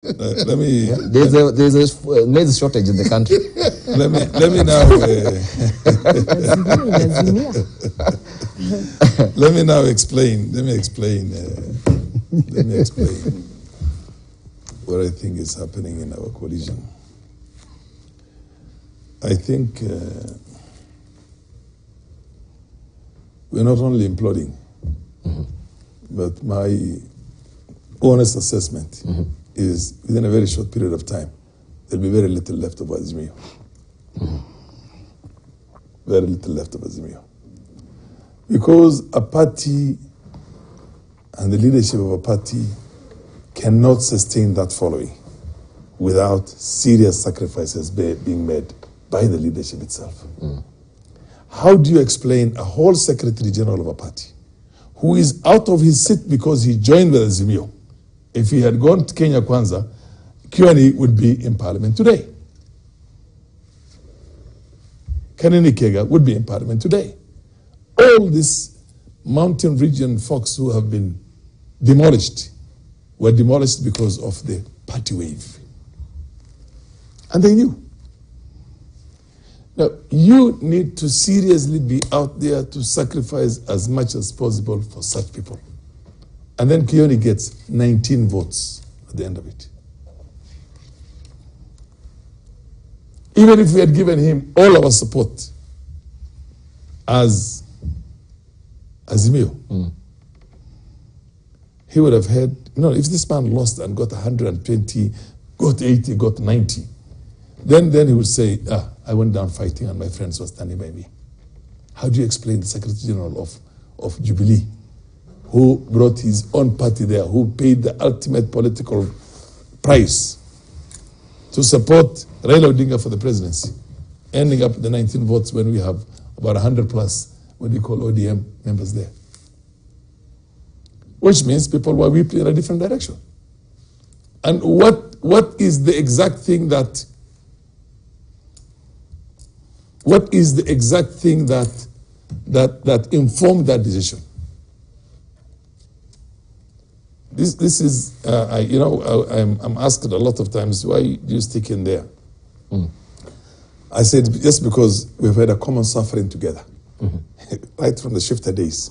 Let me. There's a maize shortage in the country. let me now. Let me now explain. Let me explain what I think is happening in our coalition. I think we're not only imploding, but my honest assessment is within a very short period of time, there'll be very little left of Azimio. Very little left of Azimio. Because a party and the leadership of a party cannot sustain that following without serious sacrifices being made by the leadership itself. How do you explain a whole secretary general of a party who is out of his seat because he joined with Azimio? If he had gone to Kenya Kwanza, Kioni would be in parliament today. Kanini Kega would be in parliament today. All these mountain region folks who have been demolished were demolished because of the party wave. And they knew. Now, you need to seriously be out there to sacrifice as much as possible for such people. And then Kioni gets 19 votes at the end of it. Even if we had given him all our support as Azimio, he would have had, if this man lost and got 120, got 80, got 90, then he would say, I went down fighting and my friends were standing by me. How do you explain the Secretary General of Jubilee, who brought his own party there, who paid the ultimate political price to support Raila Odinga for the presidency, ending up with the 19 votes when we have about 100 plus, what do you call ODM members there? Which means people were weeping in a different direction. And what is the exact thing that informed that decision? This is, I'm asked a lot of times, why do you stick in there? I said, just because we've had a common suffering together, right from the shifter days,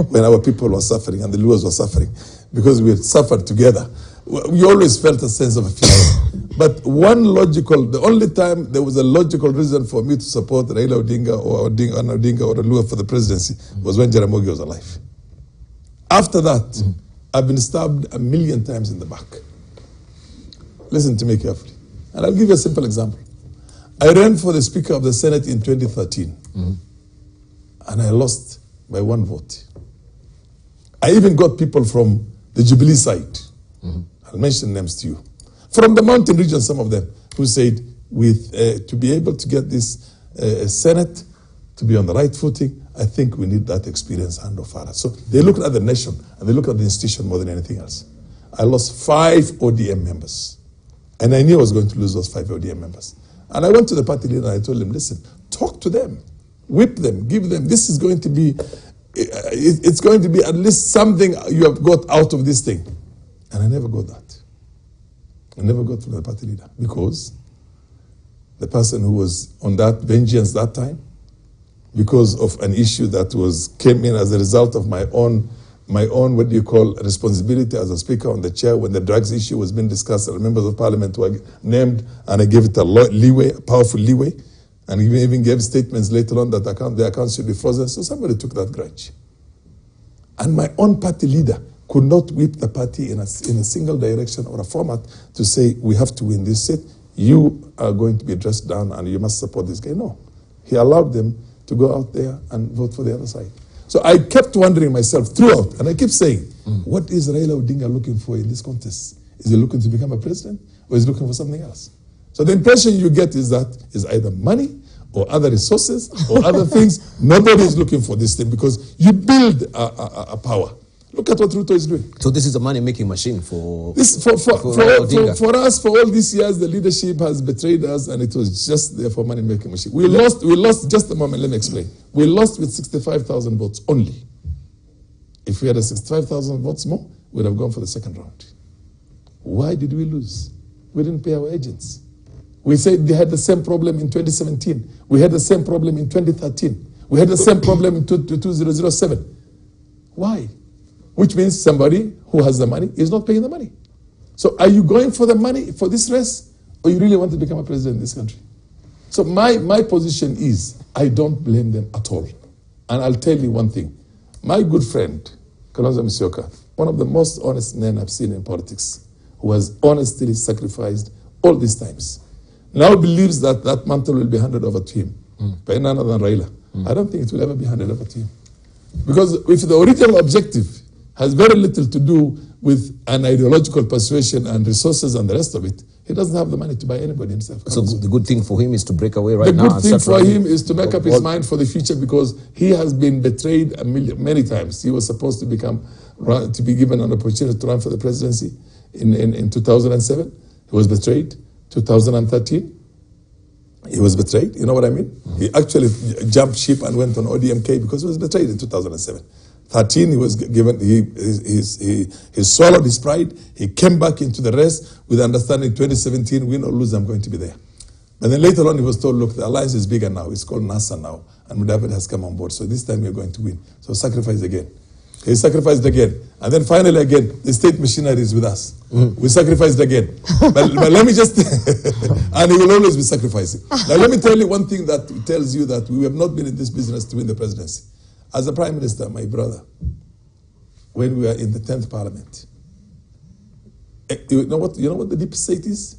when our people were suffering and the Luos were suffering, because we had suffered together. We always felt a sense of fear. But the only time there was a logical reason for me to support Raila Odinga or Odinga or Lua for the presidency was when Jaramogi was alive. After that, I've been stabbed 1 million times in the back. Listen to me carefully. And I'll give you a simple example. I ran for the Speaker of the Senate in 2013. And I lost by 1 vote. I even got people from the Jubilee side. I'll mention names to you. From the mountain region, some of them, who said, to be able to get this Senate to be on the right footing, I think we need that experience and of Farah. So they looked at the nation and they looked at the institution more than anything else. I lost 5 ODM members. And I knew I was going to lose those 5 ODM members. And I went to the party leader and I told him, listen, talk to them, whip them, give them, this is going to be, it's going to be at least something you have got out of this thing. And I never got that. I never got from the party leader because the person who was on that vengeance that time, because of an issue that came in as a result of my own responsibility as a speaker on the chair when the drugs issue was being discussed, and members of parliament were named, and I gave it a powerful leeway, and even gave statements later on that the account should be frozen. So somebody took that grudge. And my own party leader could not whip the party in a single direction or a format to say, we have to win this seat, you are going to be dressed down and you must support this guy. No. He allowed them to go out there and vote for the other side. So I kept wondering myself throughout, and I keep saying, what is Raila Odinga looking for in this contest? Is he looking to become a president, or is he looking for something else? So the impression you get is that is either money or other resources or other things. Nobody is looking for this thing because you build a power. Look at what Ruto is doing. So this is a money-making machine for Odinga. For us, for all these years, the leadership has betrayed us, and it was just there for money-making machine. We lost, just a moment, let me explain. We lost with 65,000 votes only. If we had a 65,000 votes more, we would have gone for the second round. Why did we lose? We didn't pay our agents. We said they had the same problem in 2017. We had the same problem in 2013. We had the same problem in 2007. Why? Which means somebody who has the money is not paying the money. So are you going for the money for this race, or you really want to become a president in this country? So my position is, I don't blame them at all. And I'll tell you one thing. My good friend, Kalonzo Musyoka, one of the most honest men I've seen in politics, who has honestly sacrificed all these times, now believes that that mantle will be handed over to him by none other than Raila. I don't think it will ever be handed over to him. Because if the original objective has very little to do with an ideological persuasion and resources and the rest of it, he doesn't have the money to buy anybody himself. So the good thing for him is to break away right now. The good thing for him is to make up his mind for the future, because he has been betrayed many times. He was supposed to be given an opportunity to run for the presidency in 2007. He was betrayed. 2013, he was betrayed. You know what I mean? He actually jumped ship and went on ODMK because he was betrayed in 2007. 13, he was given, he swallowed his pride. He came back into the race with understanding 2017, win or lose, I'm going to be there. But then later on, he was told, look, the alliance is bigger now. It's called NASA now. And David has come on board. So this time we're going to win. So sacrifice again. He sacrificed again. And then finally again, the state machinery is with us. We sacrificed again. but let me just, and he will always be sacrificing. Now let me tell you one thing that tells you that we have not been in this business to win the presidency. As a prime minister, my brother, when we were in the 10th parliament, you know what the deep state is?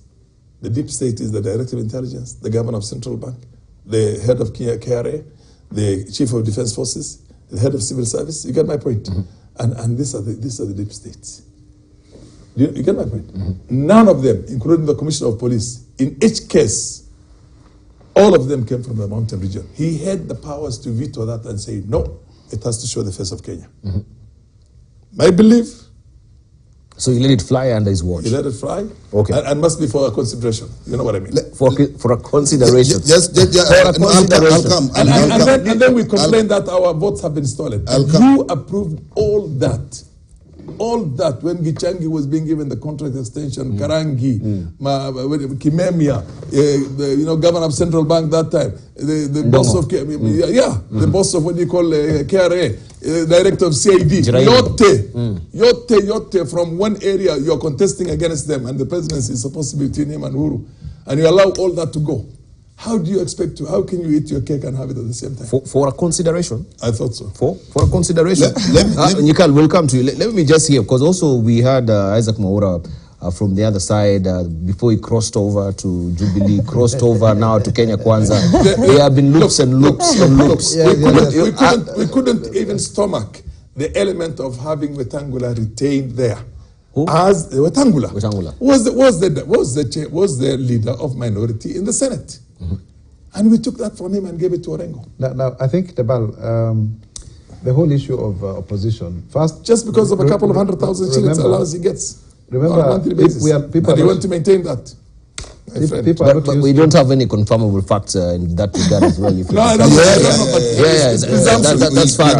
The deep state is the director of intelligence, the governor of central bank, the head of KRA, the chief of defense forces, the head of civil service. You get my point? And these are the deep states. You get my point? None of them, including the commissioner of police, in each case, all of them came from the mountain region. He had the powers to veto that and say, no, it has to show the face of Kenya. My belief. So you let it fly under his watch? You let it fly. Okay. And must be for a consideration. You know what I mean? For a consideration. And then we complain that our votes have been stolen. You approved all that. All that when Gichangi was being given the contract extension, Karangi, Kimemia, the governor of central bank that time, the boss of the boss of what you call KRA, director of CID, Yote from one area you're contesting against them, and the presidency is supposed to be between him and Uhuru, and you allow all that to go. How do you expect to? How can you eat your cake and have it at the same time? For a consideration? I thought so. For a consideration. Nikal, we'll come to you. Let me just hear, because also we had Isaac Mwaura from the other side before he crossed over to Jubilee, crossed over now to Kenya Kwanza. There have been loops and loops and loops. We couldn't even stomach the element of having Wetangula retained there. Who? As Wetangula was the leader of minority in the Senate. And we took that from him and gave it to Orengo. Now I think, Debal, the whole issue of opposition, first... Just because of a couple of 100,000 shillings allowance he gets on a monthly basis. And you want to maintain that. But we don't have any confirmable facts in that regard as well. That's fine.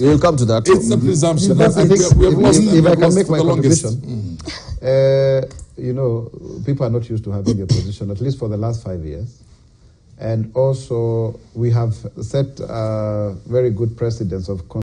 We'll come to that. It's a presumption. If I can make my contribution, people are not used to having a position, at least for the last 5 years. And also, we have set very good precedents of